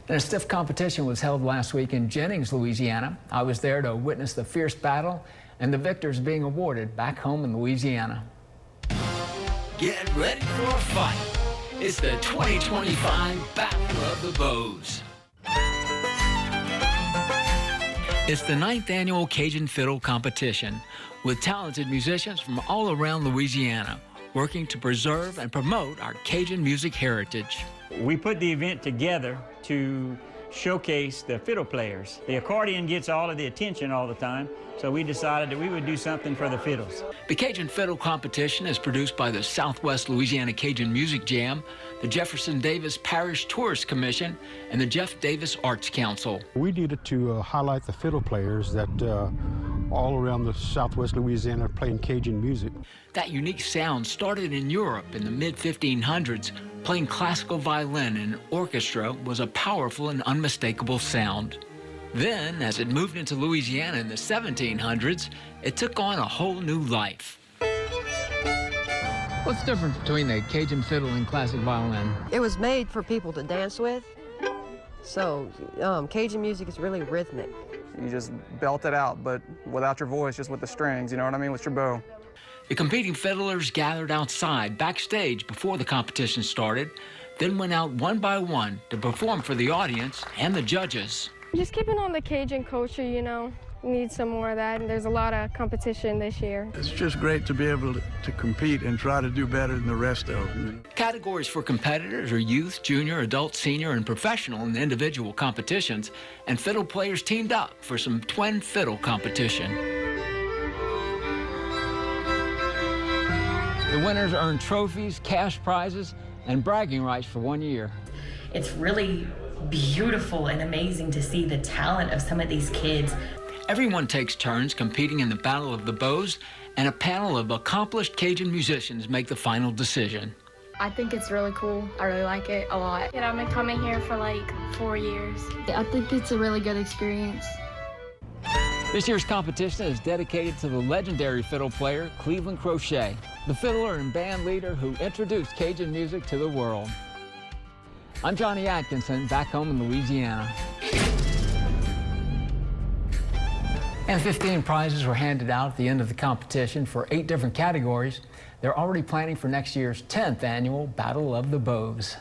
And a stiff competition was held last week in Jennings, Louisiana. I was there to witness the fierce battle and the victors being awarded back home in Louisiana. Get ready for a fight. It's the 2025 Battle of the Bows. It's the 9th annual Cajun Fiddle competition with talented musicians from all around Louisiana working to preserve and promote our Cajun music heritage. We put the event together to showcase the fiddle players. The accordion gets all of the attention all the time, so we decided that we would do something for the fiddles. The Cajun Fiddle competition is produced by the Southwest Louisiana Cajun Music Jam, the Jefferson Davis Parish Tourist Commission, and the Jeff Davis Arts Council. We needed to highlight the fiddle players that all around the Southwest Louisiana are playing Cajun music. That unique sound started in Europe in the mid-1500s. Playing classical violin in an orchestra was a powerful and unmistakable sound. Then, as it moved into Louisiana in the 1700s, it took on a whole new life. What's the difference between the Cajun fiddle and classic violin? It was made for people to dance with, so Cajun music is really rhythmic. You just belt it out, but without your voice, just with the strings, you know what I mean, with your bow. The competing fiddlers gathered outside, backstage, before the competition started, then went out one by one to perform for the audience and the judges. Just keeping on the Cajun culture, you know, need some more of that, and there's a lot of competition this year. It's just great to be able to compete and try to do better than the rest of them. Categories for competitors are youth, junior, adult, senior, and professional in individual competitions, and fiddle players teamed up for some twin fiddle competition. The winners earn trophies, cash prizes, and bragging rights for 1 year. It's really beautiful and amazing to see the talent of some of these kids. Everyone takes turns competing in the Battle of the Bows, and a panel of accomplished Cajun musicians make the final decision. I think it's really cool. I really like it a lot. I've been coming here for like 4 years. I think it's a really good experience. This year's competition is dedicated to the legendary fiddle player, Cleveland Crochet, the fiddler and band leader who introduced Cajun music to the world. I'm Johnny Atkinson, back home in Louisiana. And 15 prizes were handed out at the end of the competition for 8 different categories. They're already planning for next year's 10th annual Battle of the Bows.